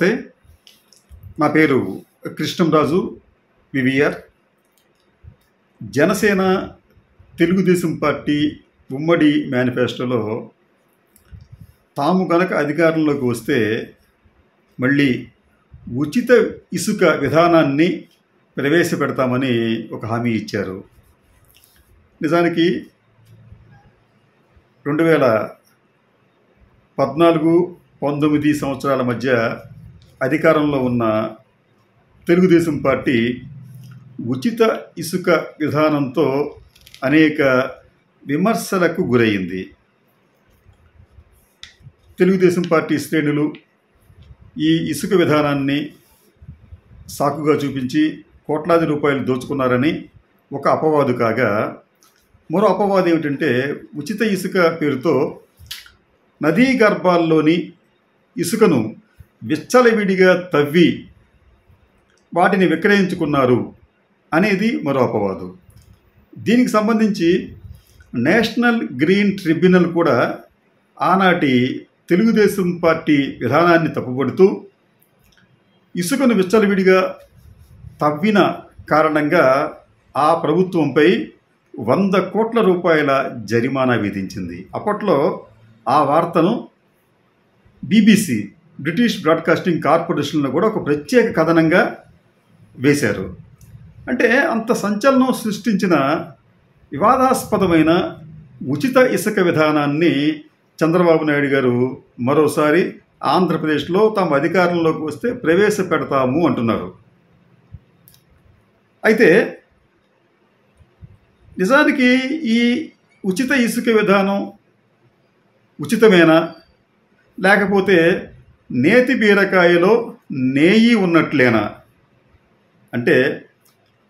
నమస్తే. నా పేరు కృష్ణంరాజు వివిఆర్. జనసేన తెలుగుదేశం పార్టీ ఉమ్మడి మేనిఫెస్టోలో తాము గనక అధికారంలోకి వస్తే మళ్ళీ ఉచిత ఇసుక విధానాన్ని ప్రవేశపెడతామని ఒక హామీ ఇచ్చారు. నిజానికి 2014-19 సంవత్సరాల మధ్య అధికారంలో ఉన్న తెలుగుదేశం పార్టీ ఉచిత ఇసుక విధానంతో అనేక విమర్శలకు గురయింది. తెలుగుదేశం పార్టీ శ్రేణులు ఈ ఇసుక విధానాన్ని సాకుగా చూపించి కోట్లాది రూపాయలు దోచుకున్నారని ఒక అపవాదు కాగా, మరో అపవాదు ఏమిటంటే ఉచిత ఇసుక పేరుతో నదీ గర్భాల్లోని ఇసుకను విచ్చలవిడిగా తవ్వి వాటిని విక్రయించుకున్నారు అనేది మరో అపవాదు. దీనికి సంబంధించి నేషనల్ గ్రీన్ ట్రిబ్యునల్ కూడా ఆనాటి తెలుగుదేశం పార్టీ విధానాన్ని తప్పుపడుతూ ఇసుకను విచ్చలవిడిగా తవ్విన కారణంగా ఆ ప్రభుత్వంపై 100 కోట్ల రూపాయల జరిమానా విధించింది. అప్పట్లో ఆ వార్తను BBC బ్రిటిష్ బ్రాడ్కాస్టింగ్ కార్పొరేషన్లో కూడా ఒక ప్రత్యేక కథనంగా వేశారు. అంటే అంత సంచలనం సృష్టించిన వివాదాస్పదమైన ఉచిత ఇసుక విధానాన్ని చంద్రబాబు నాయుడు గారు మరోసారి ఆంధ్రప్రదేశ్లో తాము అధికారంలోకి వస్తే ప్రవేశపెడతాము అంటున్నారు. అయితే నిజానికి ఈ ఉచిత ఇసుక విధానం ఉచితమేనా, లేకపోతే నేతి బీరకాయలో నేయి ఉన్నట్లేనా అంటే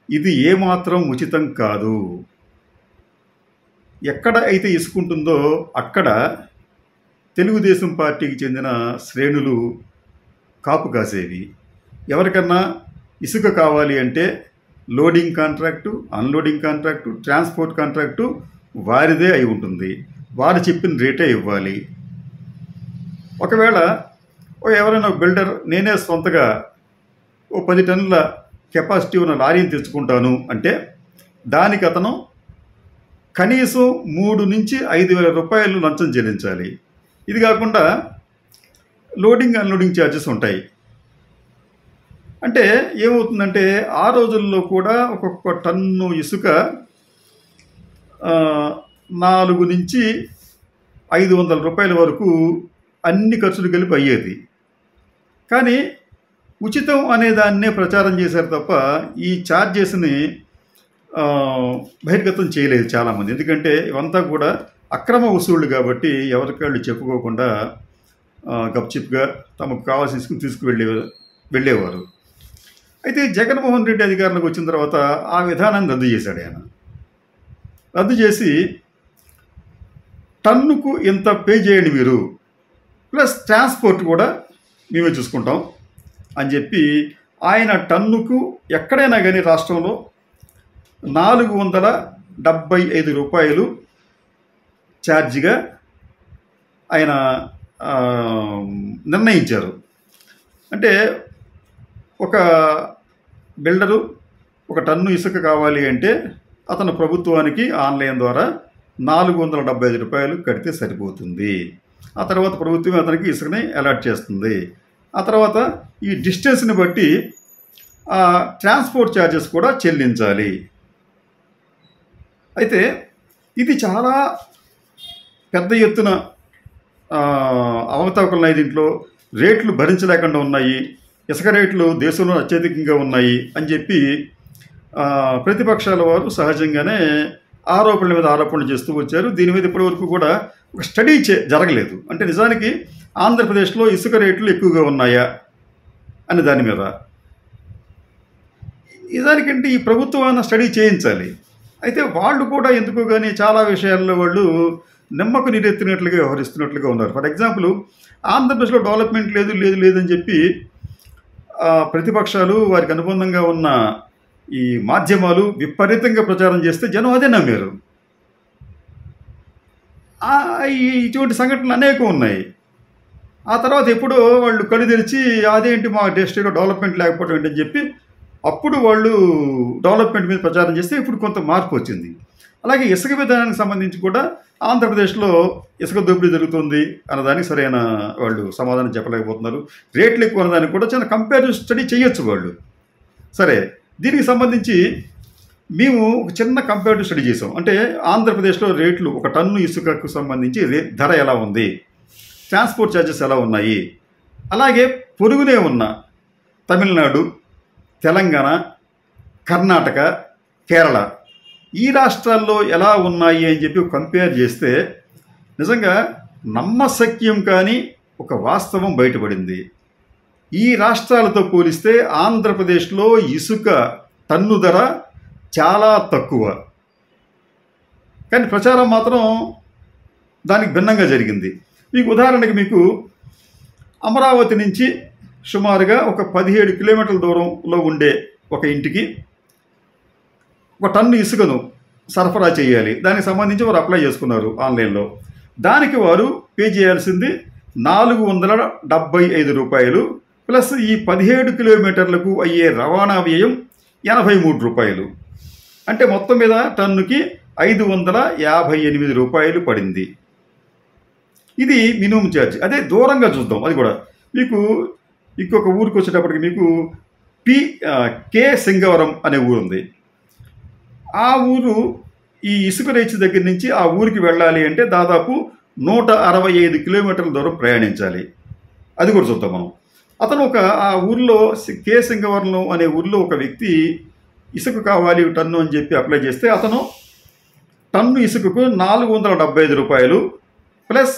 ఇది ఏమాత్రం ఉచితం కాదు. ఎక్కడ అయితే ఇసుకుంటుందో అక్కడ తెలుగుదేశం పార్టీకి చెందిన శ్రేణులు కాపు కాసేవి. ఎవరికన్నా ఇసుక కావాలి అంటే loading contract, unloading contract, transport contract వారిదే అయి ఉంటుంది. వారు చెప్పిన రేటే ఇవ్వాలి. ఒకవేళ ఎవరైనా బిల్డర్ నేనే సొంతగా 10 టన్నుల కెపాసిటీ ఉన్న లారీని తెచ్చుకుంటాను అంటే దానికి అతను కనీసం 3,000-5,000 రూపాయలు లంచం చెల్లించాలి. ఇది కాకుండా లోడింగ్ అన్లోడింగ్ ఛార్జెస్ ఉంటాయి. అంటే ఏమవుతుందంటే ఆ రోజుల్లో కూడా ఒక్కొక్క టన్ను ఇసుక 400-500 రూపాయల వరకు అన్ని ఖర్చులు కలిపి అయ్యేది. కానీ ఉచితం అనే దాన్నే ప్రచారం చేశారు తప్ప ఈ ఛార్జెస్ని బహిర్గతం చేయలేదు చాలామంది. ఎందుకంటే ఇవంతా కూడా అక్రమ వసూళ్లు కాబట్టి ఎవరికాళ్ళు చెప్పుకోకుండా గప్చిప్గా తమకు కావాల్సిన ఇసుకను వెళ్ళేవారు. అయితే జగన్మోహన్ రెడ్డి అధికారంలోకి వచ్చిన తర్వాత ఆ విధానాన్ని రద్దు చేశాడు. ఆయన రద్దు చేసి టన్నుకు ఇంత పే చేయండి మీరు, ప్లస్ ట్రాన్స్పోర్ట్ కూడా మేమే చూసుకుంటాం అని చెప్పి ఆయన టన్నుకు ఎక్కడైనా కానీ రాష్ట్రంలో 475 రూపాయలు ఛార్జిగా ఆయన నిర్ణయించారు. అంటే ఒక బిల్డరు ఒక టన్ను ఇసుక కావాలి అంటే అతను ప్రభుత్వానికి ఆన్లైన్ ద్వారా 475 రూపాయలు కడితే సరిపోతుంది. ఆ తర్వాత ప్రభుత్వం అతనికి ఇసుకని అలాట్ చేస్తుంది. ఆ తర్వాత ఈ డిస్టెన్స్ని బట్టి ట్రాన్స్పోర్ట్ ఛార్జెస్ కూడా చెల్లించాలి. అయితే ఇది చాలా పెద్ద ఎత్తున అవకతవకలు ఉన్నాయి. దీంట్లో రేట్లు భరించలేకుండా ఉన్నాయి, ఇసుక రేట్లు దేశంలో అత్యధికంగా ఉన్నాయి అని చెప్పి ప్రతిపక్షాల వారు సహజంగానే ఆరోపణల మీద ఆరోపణలు చేస్తూ వచ్చారు. దీని మీద ఇప్పటివరకు కూడా ఒక స్టడీ జరగలేదు. అంటే నిజానికి ఆంధ్రప్రదేశ్లో ఇసుక రేట్లు ఎక్కువగా ఉన్నాయా అని దాని మీద నిజానికంటే ఈ ప్రభుత్వం స్టడీ చేయించాలి. అయితే వాళ్ళు కూడా ఎందుకో కానీ చాలా విషయాల్లో వాళ్ళు నిమ్మకు నీరెత్తినట్లుగా వ్యవహరిస్తున్నట్లుగా ఉన్నారు. ఫర్ ఎగ్జాంపుల్ ఆంధ్రప్రదేశ్లో డెవలప్మెంట్ లేదని చెప్పి ప్రతిపక్షాలు వారికి అనుబంధంగా ఉన్న ఈ మాధ్యమాలు విపరీతంగా ప్రచారం చేస్తే జనం అదే నమ్మారు. ఇటువంటి సంఘటనలు అనేకం ఉన్నాయి. ఆ తర్వాత ఎప్పుడో వాళ్ళు కళ్ళు తెరిచి అదేంటి మా స్టేట్లో డెవలప్మెంట్ లేకపోవడం ఏంటని చెప్పి అప్పుడు వాళ్ళు డెవలప్మెంట్ మీద ప్రచారం చేస్తే ఇప్పుడు కొంత మార్పు వచ్చింది. అలాగే ఇసుక విధానానికి సంబంధించి కూడా ఆంధ్రప్రదేశ్లో ఇసుక దోపిడీ జరుగుతుంది అన్నదానికి సరైన వాళ్ళు సమాధానం చెప్పలేకపోతున్నారు. రేట్లు ఎక్కువ అన్నదానికి కూడా చిన్న కంపారిటివ్ స్టడీ చేయొచ్చు వాళ్ళు. సరే, దీనికి సంబంధించి మేము ఒక చిన్న కంపారిటివ్ స్టడీ చేసాం. అంటే ఆంధ్రప్రదేశ్లో రేట్లు ఒక టన్ను ఇసుకకు సంబంధించి ధర ఎలా ఉంది, ట్రాన్స్పోర్ట్ ఛార్జెస్ ఎలా ఉన్నాయి, అలాగే పొరుగునే ఉన్న తమిళనాడు, తెలంగాణ, కర్ణాటక, కేరళ ఈ రాష్ట్రాల్లో ఎలా ఉన్నాయి అని చెప్పి కంపేర్ చేస్తే నిజంగా నమ్మశక్యం కానీ ఒక వాస్తవం బయటపడింది. ఈ రాష్ట్రాలతో పోలిస్తే ఆంధ్రప్రదేశ్లో ఇసుక టన్ను ధర చాలా తక్కువ, కానీ ప్రచారం మాత్రం దానికి భిన్నంగా జరిగింది. మీకు అమరావతి నుంచి సుమారుగా ఒక 17 కిలోమీటర్ల దూరంలో ఉండే ఒక ఇంటికి ఒక టన్ను ఇసుకను సరఫరా చేయాలి. దానికి సంబంధించి వారు అప్లై చేసుకున్నారు ఆన్లైన్లో. దానికి వారు పే చేయాల్సింది 475 రూపాయలు ప్లస్ ఈ 17 కిలోమీటర్లకు అయ్యే రవాణా వ్యయం 83 రూపాయలు. అంటే మొత్తం మీద టన్నుకి 558 రూపాయలు పడింది. ఇది మినిమం ఛార్జ్. అదే దూరంగా చూద్దాం. అది కూడా మీకు ఇంకొక ఊరికి వచ్చేటప్పటికి మీకు కే సింగవరం అనే ఊరు ఉంది. ఆ ఊరు ఈ ఇసుక రైచు దగ్గర నుంచి ఆ ఊరికి వెళ్ళాలి అంటే దాదాపు 165 కిలోమీటర్ల దూరం ప్రయాణించాలి. అది కూడా చూద్దాం మనం. అతను ఆ ఊర్లో కే సింగవరం అనే ఊర్లో ఒక వ్యక్తి ఇసుక కావాలి టన్ను అని చెప్పి అప్లై చేస్తే అతను టన్ను ఇసుకకు 475 రూపాయలు ప్లస్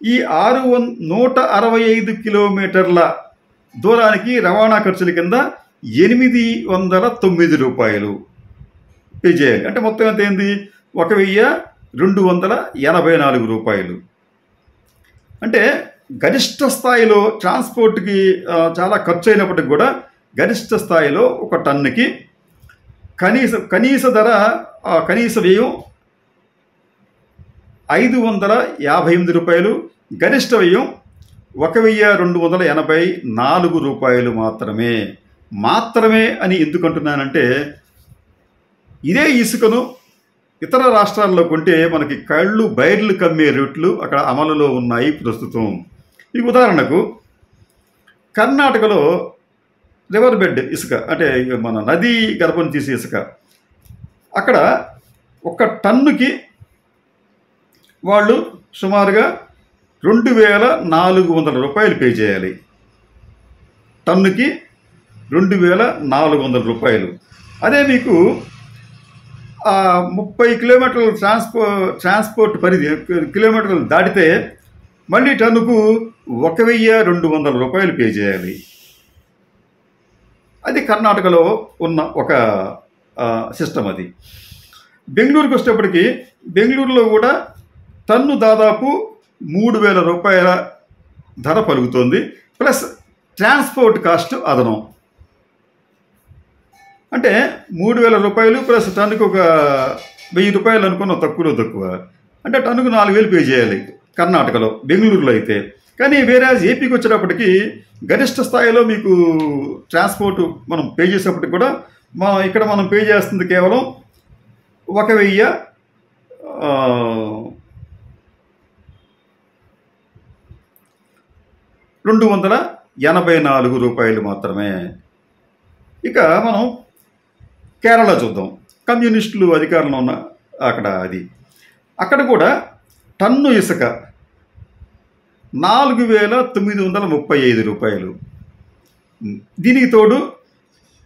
ఈ 165 కిలోమీటర్ల దూరానికి రవాణా ఖర్చుల కింద 809 రూపాయలు పే చేయాలి. అంటే మొత్తం ఎంత ఏంది? 1284 రూపాయలు. అంటే గరిష్ట స్థాయిలో ట్రాన్స్పోర్ట్కి చాలా ఖర్చు అయినప్పటికి కూడా గరిష్ట స్థాయిలో ఒక టన్నుకి కనీస ధర కనీస వ్యయం 558 రూపాయలు, గరిష్ట వ్యయం 1284 రూపాయలు మాత్రమే అని ఎందుకంటున్నానంటే ఇదే ఇసుకను ఇతర రాష్ట్రాల్లో కొంటే మనకి కళ్ళు బైర్లు కమ్మే రేట్లు అక్కడ అమలులో ఉన్నాయి ప్రస్తుతం. ఈ ఉదాహరణకు కర్ణాటకలో రివర్ బెడ్ ఇసుక అంటే మన నదీ గర్భం తీసే ఇసుక అక్కడ ఒక టన్నుకి వాళ్ళు సుమారుగా 2400 రూపాయలు పే చేయాలి. టన్నుకి 2400 రూపాయలు. అదే మీకు 30 కిలోమీటర్ల ట్రాన్స్పోర్ట్ పరిధి కిలోమీటర్లు దాటితే మళ్ళీ టన్నుకు 1200 రూపాయలు పే చేయాలి. అది కర్ణాటకలో ఉన్న ఒక సిస్టమ్. అది బెంగళూరుకి వచ్చేటప్పటికి బెంగళూరులో కూడా టన్ను దాదాపు 3000 రూపాయల ధర పలుకుతుంది ప్లస్ ట్రాన్స్పోర్ట్ కాస్ట్ అదనం. అంటే 3000 రూపాయలు ప్లస్ టన్నుకు ఒక 1000 రూపాయలు అనుకున్న తక్కువ. అంటే టన్నుకు 4000 పే చేయాలి కర్ణాటకలో, బెంగళూరులో అయితే. కానీ వేరే ఏపీకి వచ్చేటప్పటికి గరిష్ట స్థాయిలో మీకు ట్రాన్స్పోర్ట్ మనం పే చేసేప్పటికి కూడా ఇక్కడ మనం పే చేస్తుంది కేవలం 1284 రూపాయలు మాత్రమే. ఇక మనం కేరళ చూద్దాం. కమ్యూనిస్టులు అధికారంలో ఉన్న అక్కడ కూడా టన్ను ఇసుక 4935 రూపాయలు. దీనికి తోడు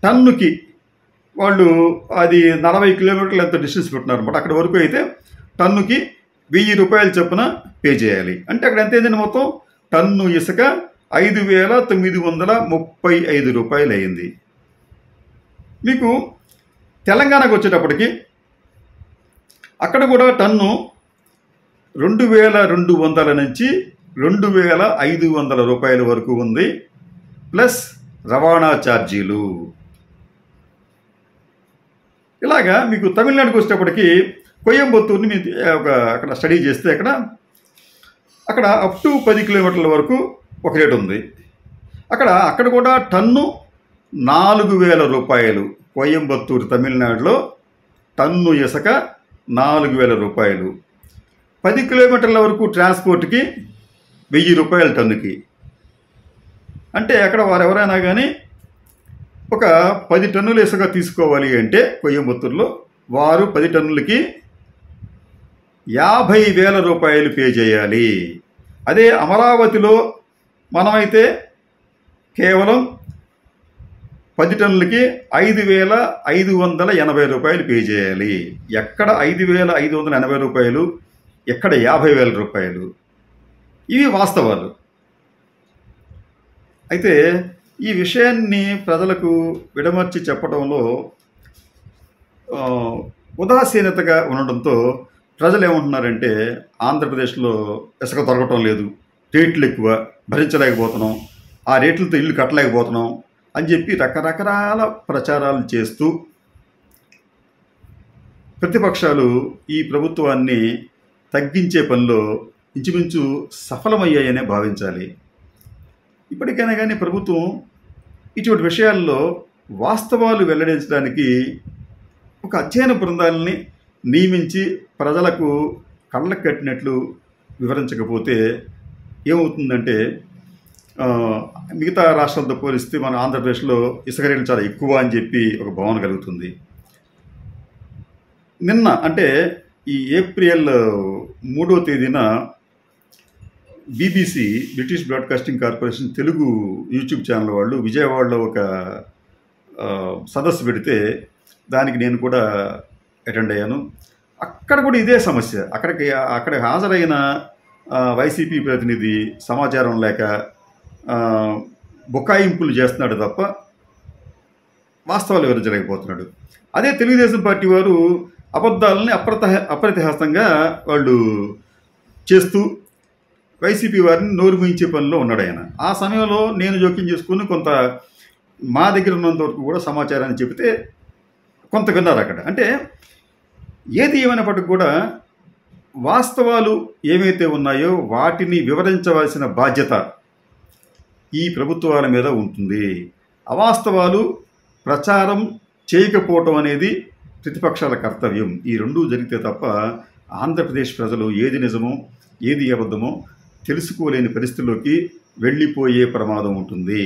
టన్నుకి వాళ్ళు అది 40 కిలోమీటర్లు ఎంత డిస్టెన్స్ పెట్టినారు అనమాట. అక్కడ వరకు అయితే టన్నుకి 1000 రూపాయలు చొప్పున పే చేయాలి. అంటే అక్కడ ఎంత అయిందండి? మొత్తం టన్ను ఇసుక 5935 రూపాయలు అయింది. మీకు తెలంగాణకు వచ్చేటప్పటికి అక్కడ కూడా టన్ను 2200 నుంచి 2500 రూపాయల వరకు ఉంది ప్లస్ రవాణా ఛార్జీలు. ఇలాగా మీకు తమిళనాడుకు వచ్చేటప్పటికి కోయంబత్తూరుని మీరు అక్కడ స్టడీ చేస్తే అక్కడ అప్ టు 10 కిలోమీటర్ల వరకు ఒక రేటు ఉంది. అక్కడ కూడా టన్ను 4,000 రూపాయలు. కోయంబత్తూరు తమిళనాడులో టన్ను ఇసుక 4,000 రూపాయలు. 10 కిలోమీటర్ల వరకు ట్రాన్స్పోర్ట్కి 1,000 రూపాయలు టన్నుకి. అంటే అక్కడ వారు ఎవరైనా కానీ ఒక 10 టన్నుల ఇసుక తీసుకోవాలి అంటే కోయంబత్తూరులో వారు 10 టన్నులకి 50,000 రూపాయలు పే చేయాలి. అదే అమరావతిలో మనమైతే కేవలం 10 టన్నులకి 5,580 రూపాయలు పే చేయాలి. ఎక్కడ 5,580 రూపాయలు, ఎక్కడ 50,000 రూపాయలు? ఇవి వాస్తవాలు. అయితే ఈ విషయాన్ని ప్రజలకు విడమర్చి చెప్పడంలో ఉదాసీనతగా ఉండడంతో ప్రజలు ఏమంటున్నారంటే, ఆంధ్రప్రదేశ్లో ఇసుక దొరకటం లేదు, రేట్లు ఎక్కువ, భరించలేకపోతున్నాం, ఆ రేట్లతో ఇల్లు కట్టలేకపోతున్నాం అని చెప్పి రకరకాల ప్రచారాలు చేస్తూ ప్రతిపక్షాలు ఈ ప్రభుత్వాన్ని తగ్గించే పనిలో ఇంచుమించు సఫలమయ్యాయనే భావించాలి. ఇప్పటికైనా కానీ ప్రభుత్వం ఇటువంటి విషయాల్లో వాస్తవాలు వెల్లడించడానికి ఒక అధ్యయన బృందాలని నియమించి ప్రజలకు కళ్ళకు కట్టినట్లు వివరించకపోతే ఏమవుతుందంటే, మిగతా రాష్ట్రాలతో పోలిస్తే మన ఆంధ్రప్రదేశ్లో ఇసుక రేట్లు చాలా ఎక్కువ అని చెప్పి ఒక భావన కలుగుతుంది. నిన్న అంటే ఈ ఏప్రిల్ 3వ తేదీన BBC British broadcasting corporation Telugu YouTube channel వాళ్ళు విజయవాడలో ఒక సదస్సు పెడితే దానికి నేను కూడా అటెండ్ అయ్యాను. అక్కడ కూడా ఇదే సమస్య. అక్కడ హాజరైన వైసీపీ ప్రతినిధి సమాచారం లేక బుకాయింపులు చేస్తున్నాడు తప్ప వాస్తవాలు వివరించలేకపోతున్నాడు. అదే తెలుగుదేశం పార్టీ వారు అబద్ధాలని అప్రతిహస్తంగా వాళ్ళు చేస్తూ వైసీపీ వారిని నోరు మూయించే పనిలో ఉన్నాడు ఆయన. ఆ సమయంలో నేను జోక్యం చేసుకుని కొంత మా దగ్గర ఉన్నంత వరకు కూడా సమాచారాన్ని చెబితే కొంత విన్నారు అక్కడ. అంటే ఏది ఏమైనప్పటికీ కూడా వాస్తవాలు ఏవైతే ఉన్నాయో వాటిని వివరించవలసిన బాధ్యత ఈ ప్రభుత్వాల మీద ఉంటుంది. అవాస్తవాలు ప్రచారం చేయకపోవటం అనేది ప్రతిపక్షాల కర్తవ్యం. ఈ రెండూ జరిగితే తప్ప ఆంధ్రప్రదేశ్ ప్రజలు ఏది నిజమో ఏది అబద్ధమో తెలుసుకోలేని పరిస్థితిలోకి వెళ్ళిపోయే ప్రమాదం ఉంటుంది.